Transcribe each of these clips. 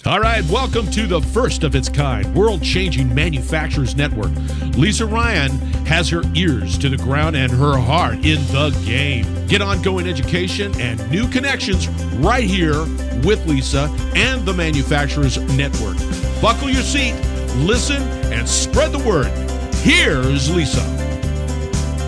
All right, welcome to the first of its kind, world-changing manufacturers network. Lisa Ryan has her ears to the ground and her heart in the game. Get ongoing education and new connections right here with Lisa and the Manufacturers Network. Buckle your seat, listen, and spread the word. Here's Lisa.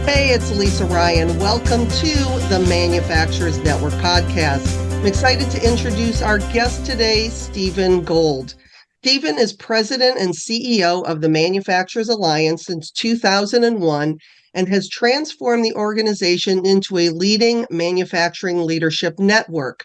Hey, it's Lisa Ryan. Welcome to the Manufacturers Network podcast. I'm excited to introduce our guest today, Stephen Gold. Stephen is president and CEO of the Manufacturers Alliance since 2001 and has transformed the organization into a leading manufacturing leadership network.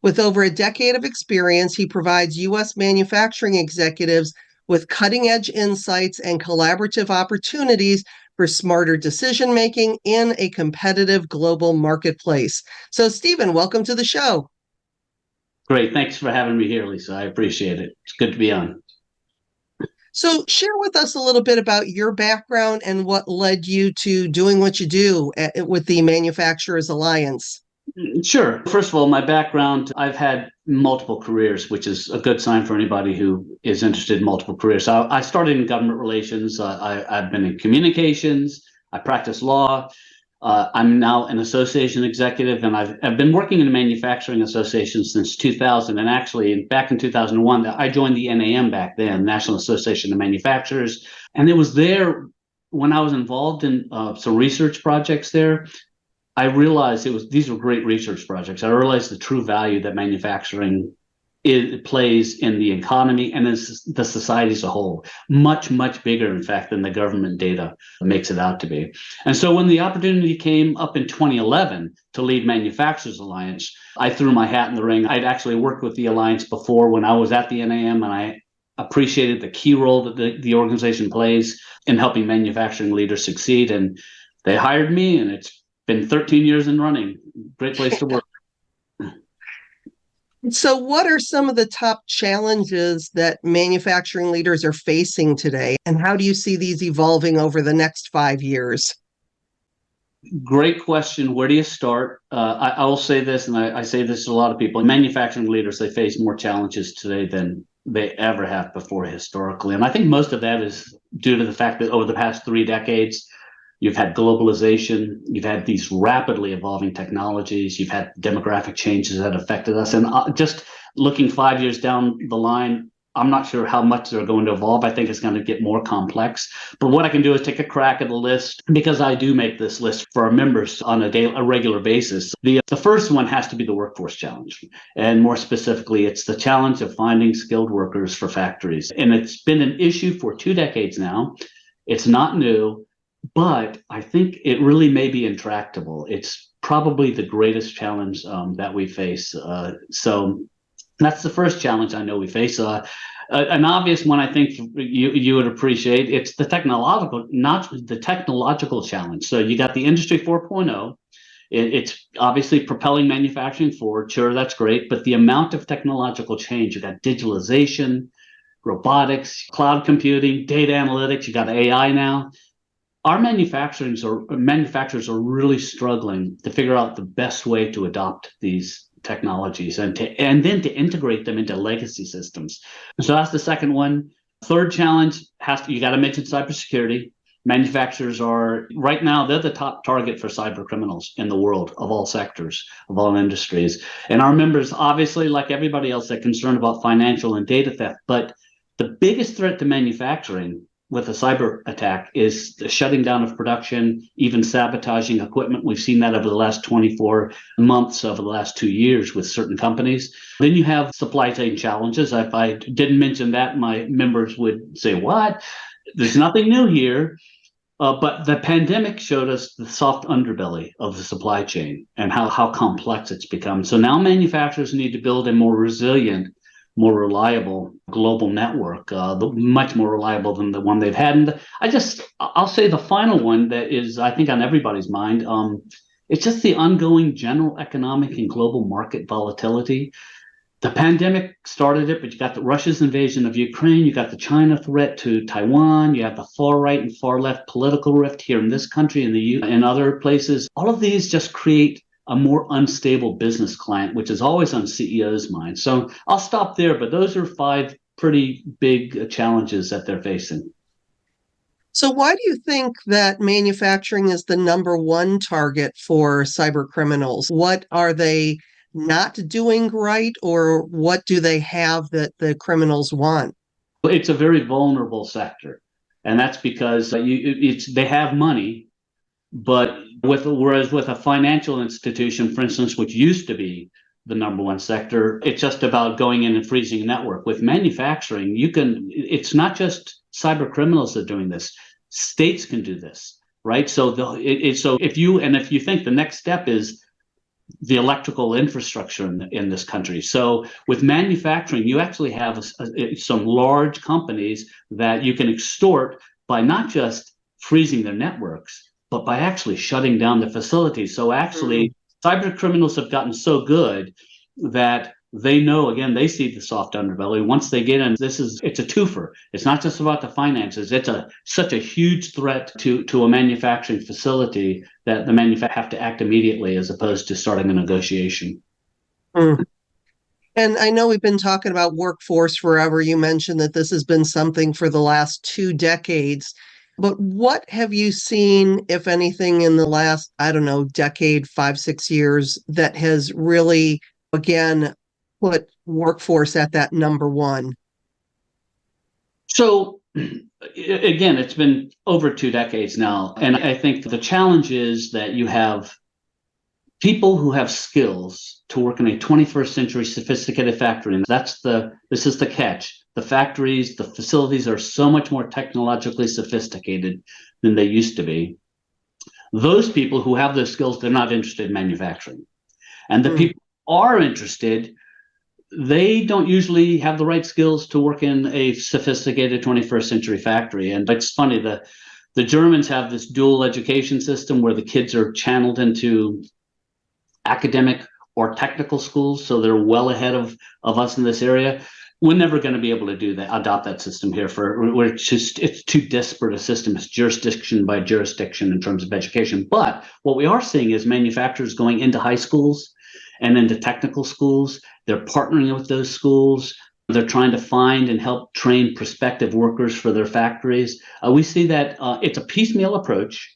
With over a decade of experience, he provides U.S. manufacturing executives with cutting-edge insights and collaborative opportunities for smarter decision-making in a competitive global marketplace. So, Stephen, welcome to the show. Great. Thanks for having me here, Lisa. I appreciate it. It's good to be on. So share with us a little bit about your background and what led you to doing what you do with the Manufacturers Alliance. Sure. First of all, my background, I've had multiple careers, which is a good sign for anybody who is interested in multiple careers. So I started in government relations. I've been in communications. I practice law. I'm now an association executive, and I've been working in a manufacturing association since 2000. And actually, back in 2001, I joined the NAM back then, National Association of Manufacturers. And it was there when I was involved in some research projects there. I realized these were great research projects. I realized the true value that manufacturing plays in the economy and in the society as a whole, much, much bigger, in fact, than the government data makes it out to be. And so when the opportunity came up in 2011 to lead Manufacturers Alliance, I threw my hat in the ring. I'd actually worked with the Alliance before when I was at the NAM, and I appreciated the key role that the organization plays in helping manufacturing leaders succeed. And they hired me, and it's been 13 years in running. Great place to work. So what are some of the top challenges that manufacturing leaders are facing today, and how do you see these evolving over the next 5 years? Great question. Where do you start? I will say this, and I say this to a lot of people. Manufacturing leaders, they face more challenges today than they ever have before historically. And I think most of that is due to the fact that over the past 3 decades, you've had globalization, you've had these rapidly evolving technologies, you've had demographic changes that affected us. And just looking 5 years down the line, I'm not sure how much they're going to evolve. I think it's going to get more complex. But what I can do is take a crack at the list, because I do make this list for our members on a regular basis. The first one has to be the workforce challenge. And more specifically, it's the challenge of finding skilled workers for factories. And it's been an issue for 2 decades now. It's not new. But I think it really may be intractable. It's probably the greatest challenge that we face. So that's the first challenge I know we face. An obvious one, I think you would appreciate. It's the technological challenge. So you got the Industry 4.0. It's obviously propelling manufacturing forward. Sure, that's great. But the amount of technological change, you got digitalization, robotics, cloud computing, data analytics. You got AI now. Our manufacturers are really struggling to figure out the best way to adopt these technologies and then to integrate them into legacy systems. So that's the second one. Third challenge you got to mention cybersecurity. Manufacturers are right now, they're the top target for cybercriminals in the world, of all sectors, of all industries. And our members, obviously, like everybody else, are concerned about financial and data theft. But the biggest threat to manufacturing with a cyber attack is the shutting down of production, even sabotaging equipment. We've seen that over the last 24 months, over the last 2 years with certain companies. Then you have supply chain challenges. If I didn't mention that, my members would say, what? There's nothing new here. But the pandemic showed us the soft underbelly of the supply chain and how complex it's become. So now manufacturers need to build a more resilient, more reliable global network, much more reliable than the one they've had. And I'll say the final one that is, I think, on everybody's mind, it's just the ongoing general economic and global market volatility. The pandemic started it, but you got the Russia's invasion of Ukraine, you got the China threat to Taiwan, you have the far right and far left political rift here in this country and in other places. All of these just create a more unstable business climate, which is always on CEOs' minds. So I'll stop there, but those are 5 pretty big challenges that they're facing. So why do you think that manufacturing is the number one target for cyber criminals? What are they not doing right, or what do they have that the criminals want? It's a very vulnerable sector, and that's because they have money, but whereas with a financial institution, for instance, which used to be the number one sector, it's just about going in and freezing a network. With manufacturing, it's not just cyber criminals that are doing this. States can do this, right? So if you think the next step is the electrical infrastructure in this country. So with manufacturing, you actually have some large companies that you can extort by not just freezing their networks, but by actually shutting down the facilities. So actually, cyber criminals have gotten so good that they know, again, they see the soft underbelly. Once they get in, it's a twofer. It's not just about the finances. It's such a huge threat to a manufacturing facility that the manufacturer have to act immediately as opposed to starting a negotiation. Mm. And I know we've been talking about workforce forever. You mentioned that this has been something for the last 2 decades. But what have you seen, if anything, in the last, I don't know, decade, 5, 6 years that has really, again, put workforce at that number one? So again, it's been over 2 decades now. And I think the challenge is that you have people who have skills to work in a 21st century sophisticated factory. And this is the catch. The factories, the facilities are so much more technologically sophisticated than they used to be. Those people who have those skills, they're not interested in manufacturing. And the people who are interested, they don't usually have the right skills to work in a sophisticated 21st century factory. And it's funny, the Germans have this dual education system where the kids are channeled into academic or technical schools, so they're well ahead of us in this area. We're never going to be able to adopt that system here. It's too disparate a system. It's jurisdiction by jurisdiction in terms of education. But what we are seeing is manufacturers going into high schools and into technical schools. They're partnering with those schools. They're trying to find and help train prospective workers for their factories. We see that it's a piecemeal approach.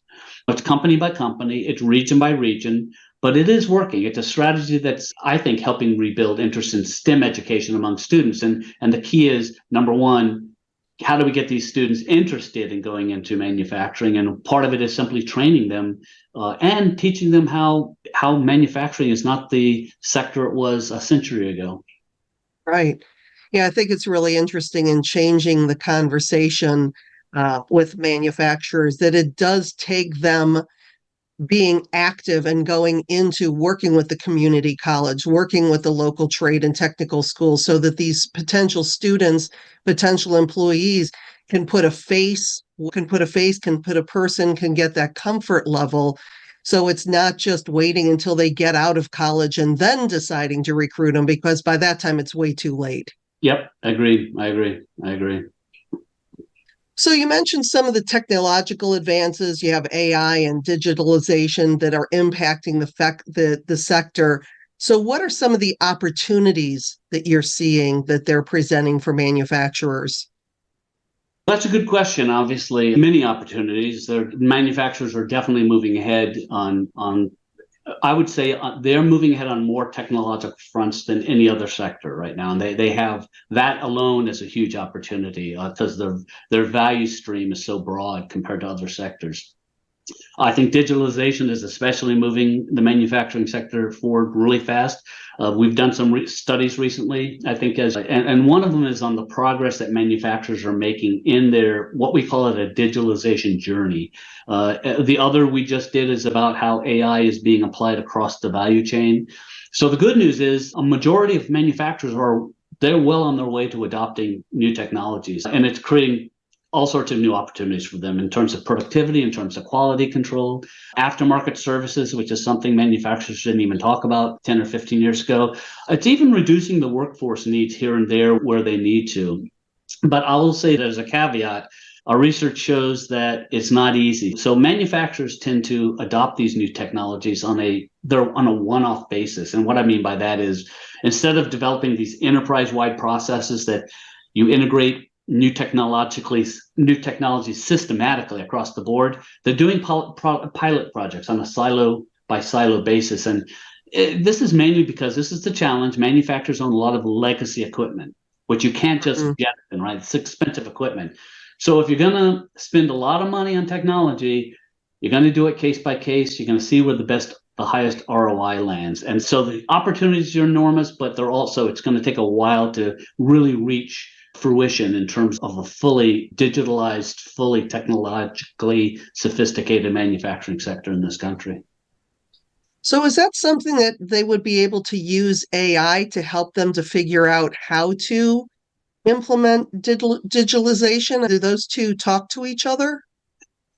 It's company by company. It's region by region. But it is working. It's a strategy that's, I think, helping rebuild interest in STEM education among students. And the key is, number one, how do we get these students interested in going into manufacturing? And part of it is simply training them and teaching them how manufacturing is not the sector it was a century ago. Right. Yeah, I think it's really interesting in changing the conversation with manufacturers that it does take them being active and going into working with the community college, working with the local trade and technical schools so that these potential students, potential employees can put a face, can put a person, can get that comfort level. So it's not just waiting until they get out of college and then deciding to recruit them, because by that time it's way too late. Yep, I agree. So you mentioned some of the technological advances. You have AI and digitalization that are impacting the sector. So what are some of the opportunities that you're seeing that they're presenting for manufacturers? That's a good question. Obviously, many opportunities. Manufacturers are definitely moving ahead on I would say they're moving ahead on more technological fronts than any other sector right now. And they have that alone as a huge opportunity because their value stream is so broad compared to other sectors. I think digitalization is especially moving the manufacturing sector forward really fast. We've done some studies recently, I think, and one of them is on the progress that manufacturers are making in their, what we call it, a digitalization journey. The other we just did is about how AI is being applied across the value chain. So the good news is a majority of manufacturers they're well on their way to adopting new technologies, and it's creating all sorts of new opportunities for them in terms of productivity, in terms of quality control, aftermarket services, which is something manufacturers didn't even talk about 10 or 15 years ago. It's even reducing the workforce needs here and there where they need to. But I will say there's a caveat. our research shows that it's not easy. So manufacturers tend to adopt these new technologies they're on a one-off basis. And what I mean by that is instead of developing these enterprise-wide processes that you integrate new technologies systematically across the board, they're doing pilot projects on a silo by silo basis. And this is mainly because this is the challenge. Manufacturers own a lot of legacy equipment, which you can't just get in, right? It's expensive equipment. So if you're going to spend a lot of money on technology, you're going to do it case by case. You're going to see where the highest ROI lands. And so the opportunities are enormous, but it's going to take a while to really reach fruition in terms of a fully digitalized, fully technologically sophisticated manufacturing sector in this country. So is that something that they would be able to use AI to help them to figure out how to implement digitalization? Do those two talk to each other?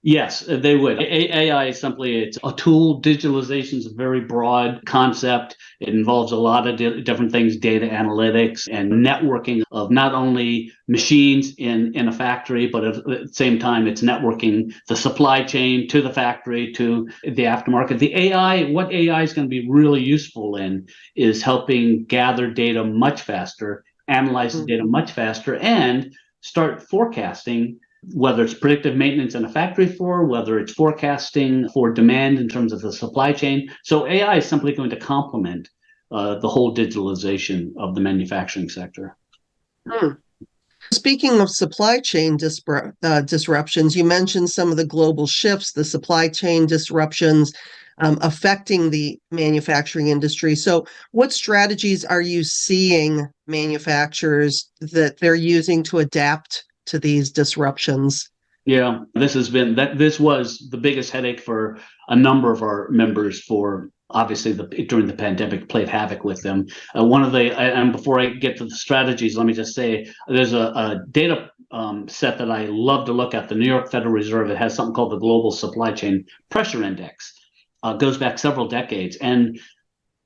Yes, they would. AI is simply it's a tool. Digitalization is a very broad concept. It involves a lot of different things, data analytics and networking of not only machines in a factory, but at the same time, it's networking the supply chain to the factory, to the aftermarket. What AI is going to be really useful in is helping gather data much faster, analyze the data much faster, and start forecasting, whether it's predictive maintenance in a factory floor, whether it's forecasting for demand in terms of the supply chain. So AI is simply going to complement the whole digitalization of the manufacturing sector. Speaking of supply chain disruptions, you mentioned some of the global shifts, the supply chain disruptions affecting the manufacturing industry. So what strategies are you seeing manufacturers that they're using to adapt to these disruptions? Yeah, this was the biggest headache for a number of our members. For obviously during the pandemic, played havoc with them. And before I get to the strategies, let me just say there's a data set that I love to look at. The New York Federal Reserve, it has something called the Global Supply Chain Pressure Index. Goes back several decades, and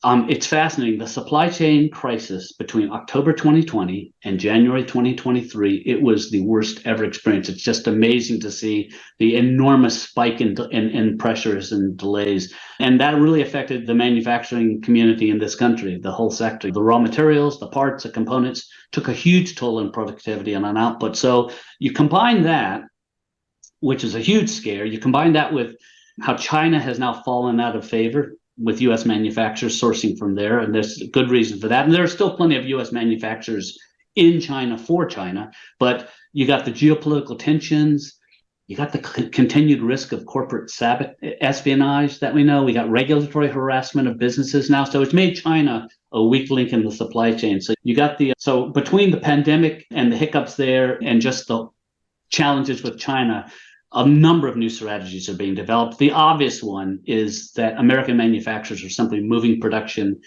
it's fascinating. The supply chain crisis between October 2020 and January 2023, it was the worst ever experience. It's just amazing to see the enormous spike in pressures and delays. And that really affected the manufacturing community in this country, the whole sector. The raw materials, the parts, the components took a huge toll on productivity and on output. So you combine that, which is a huge scare, you combine that with how China has now fallen out of favor with U.S. manufacturers sourcing from there, and there's good reason for that. And there are still plenty of U.S. manufacturers in China for China, but you got the geopolitical tensions, you got the continued risk of corporate espionage that we know, we got regulatory harassment of businesses now, so it's made China a weak link in the supply chain. So you got so between the pandemic and the hiccups there and just the challenges with China, a number of new strategies are being developed. The obvious one is that American manufacturers are simply moving production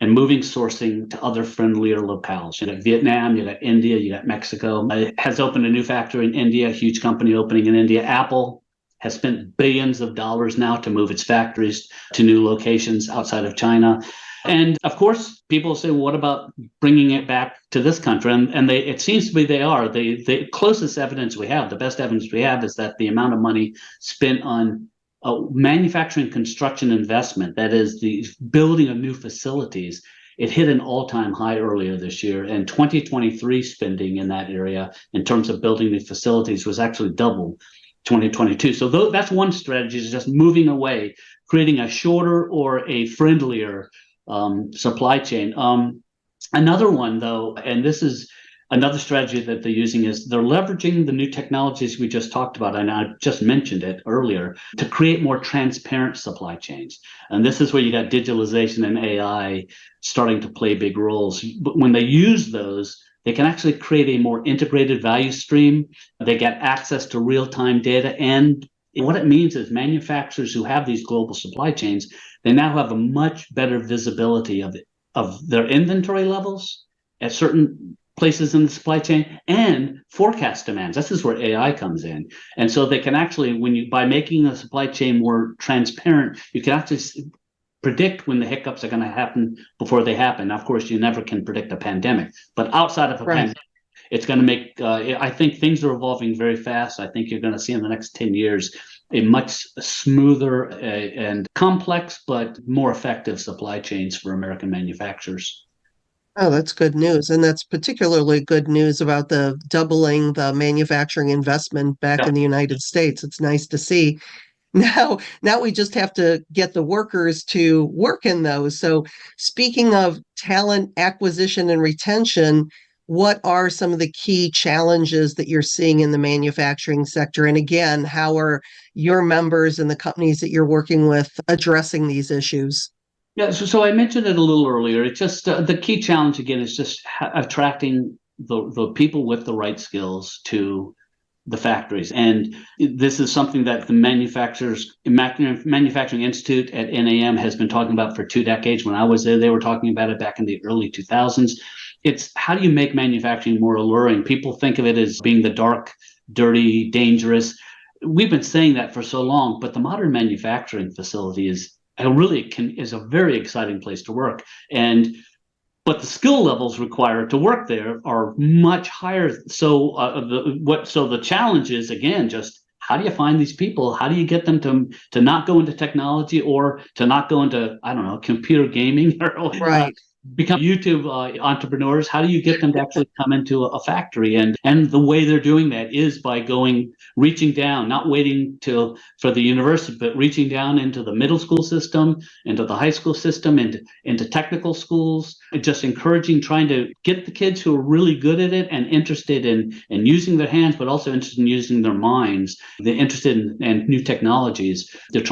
and moving sourcing to other friendlier locales. You got Vietnam, you got India, you got Mexico. It has opened a new factory in India, a huge company opening in India. Apple has spent billions of dollars now to move its factories to new locations outside of China. And of course, people say, well, what about bringing it back to this country? And it seems to be they are. The closest evidence we have, the best evidence we have, is that the amount of money spent on manufacturing construction investment, that is the building of new facilities, it hit an all-time high earlier this year. And 2023 spending in that area in terms of building new facilities was actually double 2022. So that's one strategy, is just moving away, creating a shorter or a friendlier supply chain. Another one, though, and this is another strategy that they're using, is they're leveraging the new technologies we just talked about, and I just mentioned it earlier, to create more transparent supply chains. And this is where you got digitalization and AI starting to play big roles. But when they use those, they can actually create a more integrated value stream. They get access to real-time data, and what it means is manufacturers who have these global supply chains, they now have a much better visibility of their inventory levels at certain places in the supply chain and forecast demands. This is where AI comes in. And so they can actually, by making the supply chain more transparent, you can actually predict when the hiccups are going to happen before they happen. Now, of course, you never can predict a pandemic, but outside of a pandemic, It's going to make, I think things are evolving very fast. I think you're going to see in the next 10 years a much smoother and complex, but more effective supply chains for American manufacturers. Oh, that's good news. And that's particularly good news about the doubling the manufacturing investment back Yeah. in the United States. It's nice to see. Now we just have to get the workers to work in those. So, speaking of talent acquisition and retention, what are some of the key challenges that you're seeing in the manufacturing sector? And again, how are your members and the companies that you're working with addressing these issues? Yeah, so I mentioned it a little earlier. It's just the key challenge again is just attracting the people with the right skills to the factories. And this is something that the Manufacturing Institute at NAM has been talking about for 2 decades. When I was there, they were talking about it back in the early 2000s. It's how do you make manufacturing more alluring? People think of it as being the dark, dirty, dangerous. We've been saying that for so long, but the modern manufacturing facility is a very exciting place to work. But the skill levels required to work there are much higher. So the challenge is again just how do you find these people? How do you get them to not go into technology or to not go into, I don't know, computer gaming or Right. become YouTube entrepreneurs? How do you get them to actually come into a factory? And the way they're doing that is by reaching down, not waiting for the university, but reaching down into the middle school system, into the high school system, into technical schools, and just encouraging, trying to get the kids who are really good at it and interested in using their hands, but also interested in using their minds. They're interested in new technologies. They're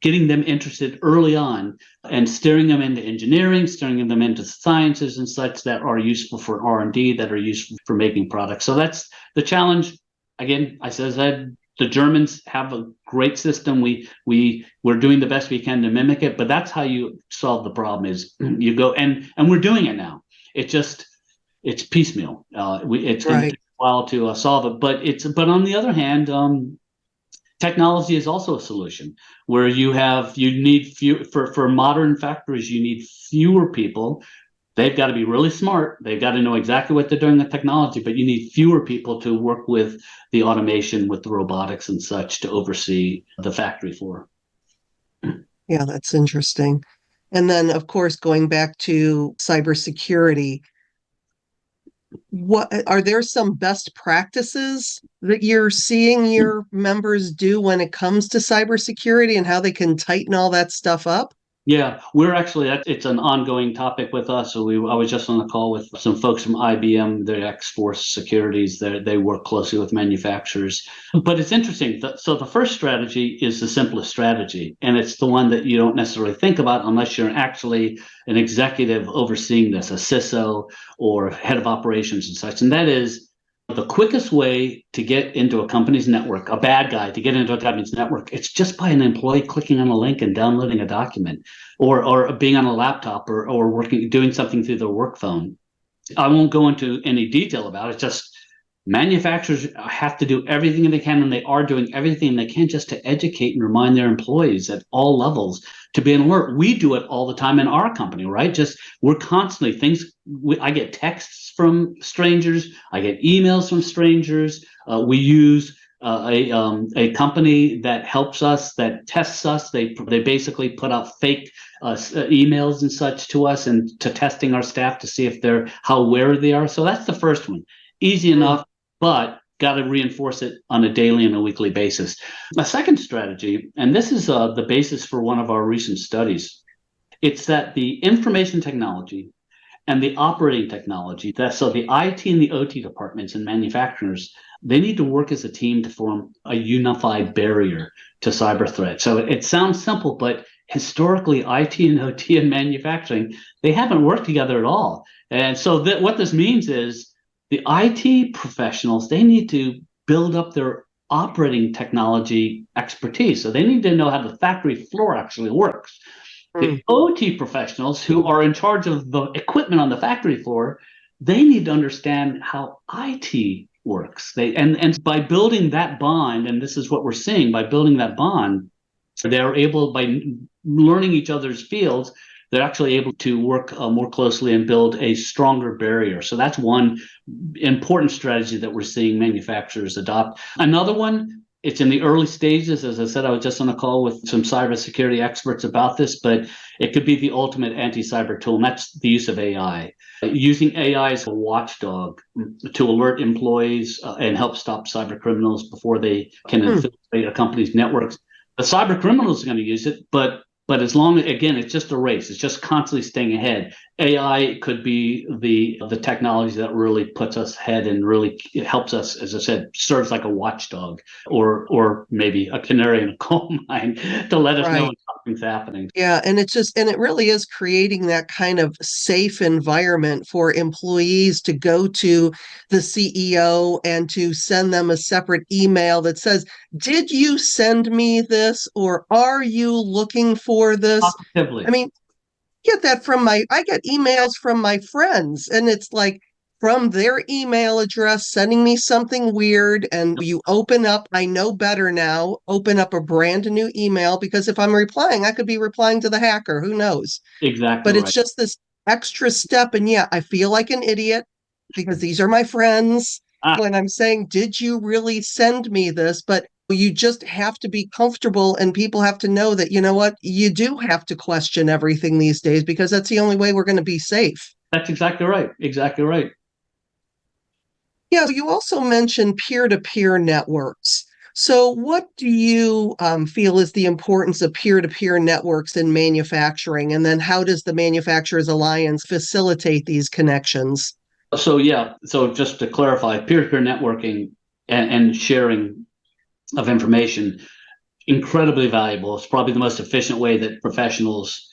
getting them interested early on and steering them into engineering, steering them into sciences and such that are useful for R&D, that are useful for making products. So that's the challenge. Again, I said the Germans have a great system. We're doing the best we can to mimic it, but that's how you solve the problem. Is you go and we're doing it now. It's piecemeal. It's going to take a while to solve it, but on the other hand. Technology is also a solution where you need for modern factories, you need fewer people. They've got to be really smart. They've got to know exactly what they're doing with technology, but you need fewer people to work with the automation, with the robotics and such to oversee the factory floor. Yeah, that's interesting. And then, of course, going back to cybersecurity, what are there some best practices that you're seeing your members do when it comes to cybersecurity and how they can tighten all that stuff up? Yeah, it's an ongoing topic with us. So I was just on a call with some folks from IBM, their X-Force Securities. They work closely with manufacturers. But it's interesting. So the first strategy is the simplest strategy. And it's the one that you don't necessarily think about unless you're actually an executive overseeing this, a CISO or head of operations and such. And that is, the quickest way to get into a company's network, a bad guy to get into a company's network, it's just by an employee clicking on a link and downloading a document or being on a laptop or doing something through their work phone. I won't go into any detail about it. Just manufacturers have to do everything they can, and they are doing everything they can just to educate and remind their employees at all levels to be alert. We do it all the time in our company, right? We're constantly I get texts from strangers. I get emails from strangers. We use a company that helps us, that tests us. They basically put out fake emails and such to us and to testing our staff to see how aware they are. So that's the first one. Easy enough, but got to reinforce it on a daily and a weekly basis. A second strategy, and this is the basis for one of our recent studies, it's that the information technology and the operating technology, so the IT and the OT departments and manufacturers, they need to work as a team to form a unified barrier to cyber threats. So it sounds simple, but historically, IT and OT and manufacturing, they haven't worked together at all. And so what this means is the IT professionals, they need to build up their operating technology expertise. So they need to know how the factory floor actually works. The OT professionals who are in charge of the equipment on the factory floor, they need to understand how IT works. And by building that bond, and this is what we're seeing, by building that bond, they're able, by learning each other's fields, they're actually able to work more closely and build a stronger barrier. So that's one important strategy that we're seeing manufacturers adopt. Another one, it's in the early stages. As I said, I was just on a call with some cybersecurity experts about this, but it could be the ultimate anti-cyber tool, and that's the use of AI. Using AI as a watchdog to alert employees and help stop cyber criminals before they can infiltrate a company's networks. The cyber criminals are going to use it, but as long as, again, it's just a race. It's just constantly staying ahead. AI could be the technology that really puts us ahead and really helps us, as I said, serves like a watchdog or maybe a canary in a coal mine to let us know when something's happening. Yeah, and it really is creating that kind of safe environment for employees to go to the CEO and to send them a separate email that says, "Did you send me this, or are you looking for this?" Positively. I mean, I get emails from my friends, and it's like from their email address sending me something weird, and you open up, I know better now, open up a brand new email, because if I'm replying, I could be replying to the hacker, who knows? Exactly But it's just this extra step, and yeah, I feel like an idiot because these are my friends when I'm saying, "Did you really send me this?" But you just have to be comfortable, and people have to know that, you know what, you do have to question everything these days, because that's the only way we're going to be safe. That's exactly right. Exactly right. Yeah, you also mentioned peer-to-peer networks. So what do you feel is the importance of peer-to-peer networks in manufacturing? And then how does the Manufacturers Alliance facilitate these connections? So just to clarify, peer-to-peer networking and sharing of information, incredibly valuable. It's probably the most efficient way that professionals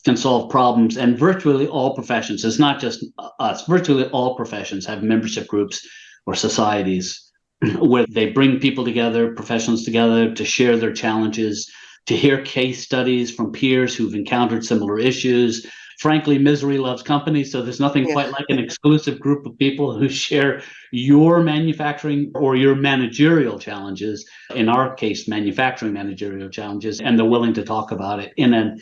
can solve problems. And virtually all professions, it's not just us, virtually all professions have membership groups or societies where they bring people together, professionals together, to share their challenges, to hear case studies from peers who've encountered similar issues. Frankly, misery loves company, so there's nothing quite like an exclusive group of people who share your manufacturing or your managerial challenges, in our case, manufacturing managerial challenges, and they're willing to talk about it in an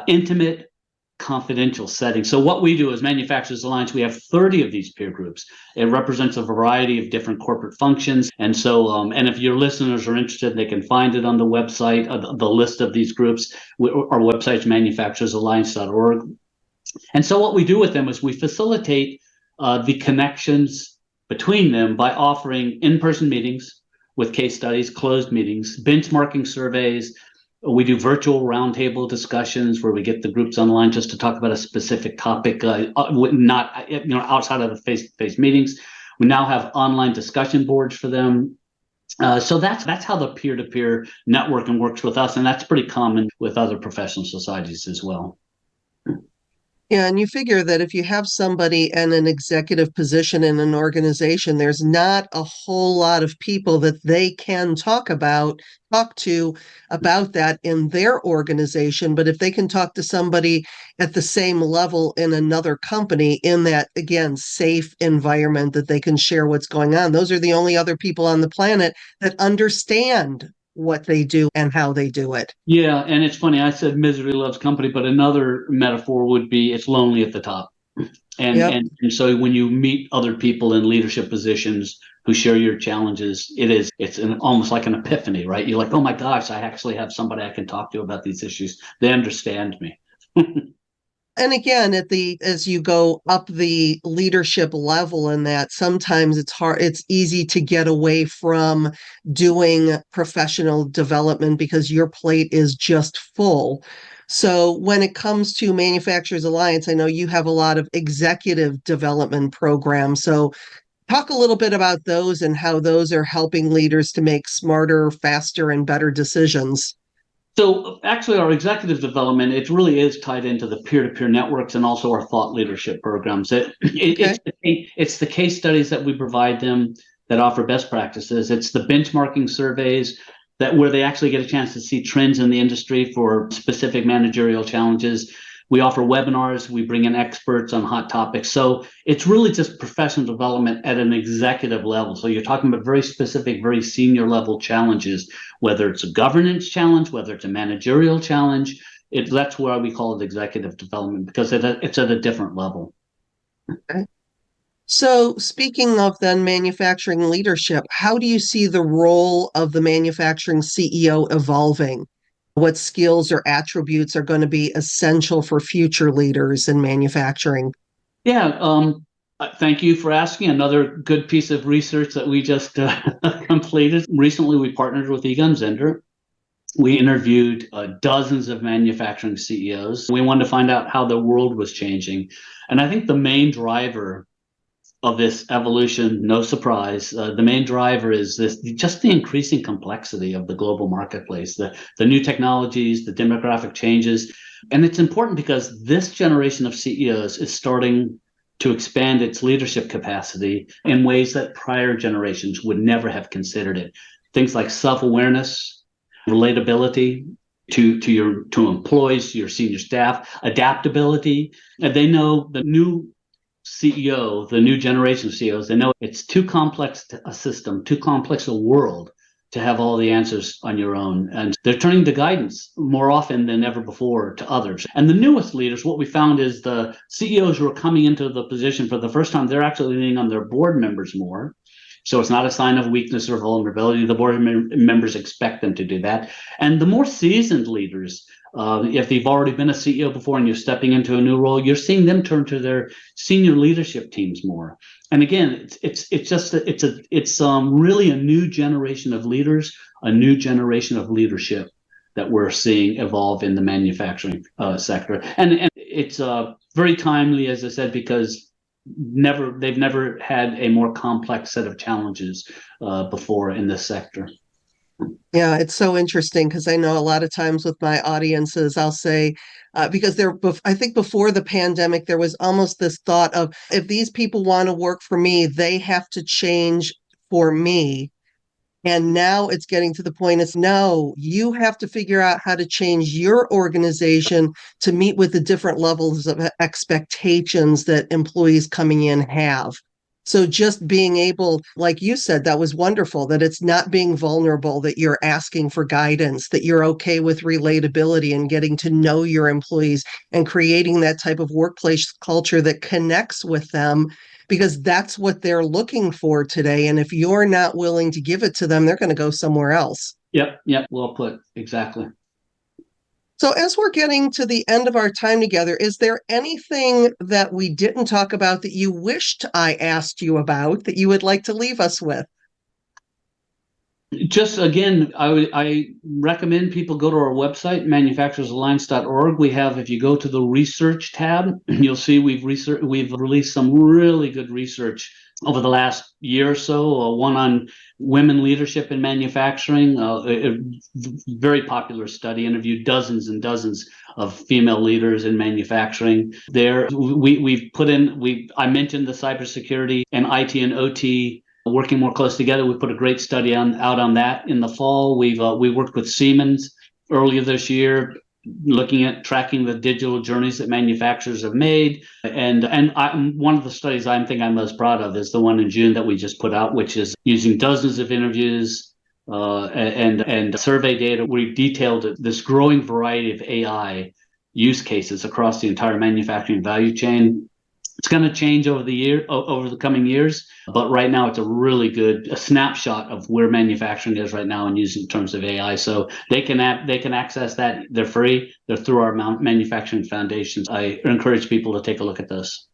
intimate, confidential setting. So what we do as Manufacturers Alliance, we have 30 of these peer groups. It represents a variety of different corporate functions. And so, and if your listeners are interested, they can find it on the website, the list of these groups. Our website's manufacturersalliance.org. And so what we do with them is we facilitate the connections between them by offering in-person meetings with case studies, closed meetings, benchmarking surveys. We do virtual roundtable discussions where we get the groups online just to talk about a specific topic, not outside of the face-to-face meetings. We now have online discussion boards for them. So that's how the peer-to-peer networking works with us, and that's pretty common with other professional societies as well. Yeah, and you figure that if you have somebody in an executive position in an organization, there's not a whole lot of people that they can talk to about that in their organization. But if they can talk to somebody at the same level in another company in that, again, safe environment that they can share what's going on, those are the only other people on the planet that understand what they do and how they do it. Yeah, and it's funny, I said misery loves company, but another metaphor would be it's lonely at the top. And so when you meet other people in leadership positions who share your challenges, it's almost like an epiphany, right? You're like, oh my gosh, I actually have somebody I can talk to about these issues. They understand me. And again, as you go up the leadership level in that, sometimes it's easy to get away from doing professional development because your plate is just full. So when it comes to Manufacturers Alliance, I know you have a lot of executive development programs. So talk a little bit about those and how those are helping leaders to make smarter, faster, and better decisions. So actually our executive development, it really is tied into the peer-to-peer networks and also our thought leadership programs. It's the case studies that we provide them that offer best practices. It's the benchmarking surveys where they actually get a chance to see trends in the industry for specific managerial challenges. We offer webinars, we bring in experts on hot topics. So it's really just professional development at an executive level. So you're talking about very specific, very senior level challenges, whether it's a governance challenge, whether it's a managerial challenge. That's why we call it executive development, because it's at a different level. Okay. So speaking of then manufacturing leadership, how do you see the role of the manufacturing CEO evolving? What skills or attributes are going to be essential for future leaders in manufacturing? Yeah, thank you for asking. Another good piece of research that we just completed. Recently, we partnered with Egon Zehnder. We interviewed dozens of manufacturing CEOs. We wanted to find out how the world was changing. And I think the main driver of this evolution, no surprise, the main driver is just the increasing complexity of the global marketplace, the new technologies, the demographic changes. And it's important because this generation of CEOs is starting to expand its leadership capacity in ways that prior generations would never have considered it. Things like self-awareness, relatability to employees, to your senior staff, adaptability. And they know the new CEO, the new generation of CEOs, they know it's too complex a system, too complex a world to have all the answers on your own. And they're turning to guidance more often than ever before to others. And the newest leaders, what we found is the CEOs who are coming into the position for the first time, they're actually leaning on their board members more. So it's not a sign of weakness or vulnerability. The board members expect them to do that. And the more seasoned leaders, if they've already been a CEO before and you're stepping into a new role, you're seeing them turn to their senior leadership teams more. And again, it's really a new generation of leaders, a new generation of leadership that we're seeing evolve in the manufacturing sector. And it's very timely, as I said, because they've never had a more complex set of challenges before in this sector. Yeah, it's so interesting because I know a lot of times with my audiences, I'll say, because I think before the pandemic, there was almost this thought of if these people want to work for me, they have to change for me. And now it's getting to the point it's no, you have to figure out how to change your organization to meet with the different levels of expectations that employees coming in have. So just being able, like you said, that was wonderful, that it's not being vulnerable, that you're asking for guidance, that you're okay with relatability and getting to know your employees and creating that type of workplace culture that connects with them, because that's what they're looking for today. And if you're not willing to give it to them, they're going to go somewhere else. Yep. Well put. Exactly. So as we're getting to the end of our time together, is there anything that we didn't talk about that you wished I asked you about that you would like to leave us with? Just again, I recommend people go to our website, manufacturersalliance.org. We have, if you go to the research tab, you'll see we've released some really good research over the last year or so. One on women leadership in manufacturing, a very popular study, interviewed dozens and dozens of female leaders in manufacturing. There, I mentioned the cybersecurity and IT and OT working more close together. We put a great study out on that in the fall. We worked with Siemens earlier this year, looking at tracking the digital journeys that manufacturers have made. And one of the studies I think I'm most proud of is the one in June that we just put out, which is using dozens of interviews and survey data. We detailed this growing variety of AI use cases across the entire manufacturing value chain. It's going to change over the coming years, but right now it's a really good snapshot of where manufacturing is right now and using in terms of AI. So they can access that. They're free. They're through our manufacturing foundations. I encourage people to take a look at this.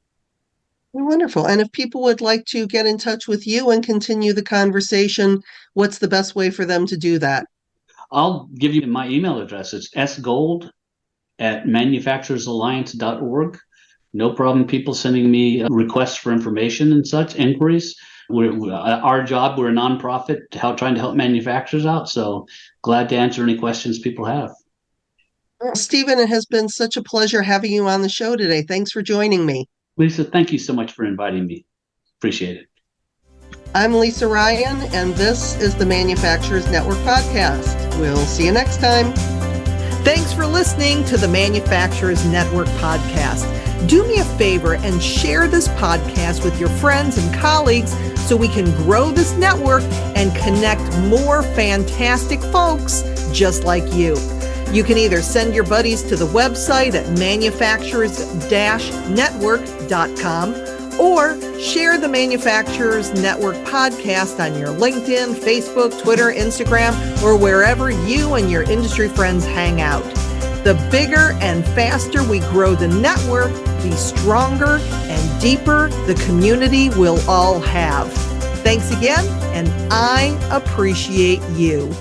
Wonderful. And if people would like to get in touch with you and continue the conversation, what's the best way for them to do that? I'll give you my email address. It's sgold@manufacturersalliance.org. No problem, people sending me requests for information and such, inquiries. Our job, we're a nonprofit trying to help manufacturers out. So glad to answer any questions people have. Well, Stephen, it has been such a pleasure having you on the show today. Thanks for joining me. Lisa, thank you so much for inviting me. Appreciate it. I'm Lisa Ryan, and this is the Manufacturers Network Podcast. We'll see you next time. Thanks for listening to the Manufacturers Network Podcast. Do me a favor and share this podcast with your friends and colleagues so we can grow this network and connect more fantastic folks just like you. You can either send your buddies to the website at manufacturers-network.com or share the Manufacturers Network podcast on your LinkedIn, Facebook, Twitter, Instagram, or wherever you and your industry friends hang out. The bigger and faster we grow the network, the stronger and deeper the community we'll all have. Thanks again, and I appreciate you.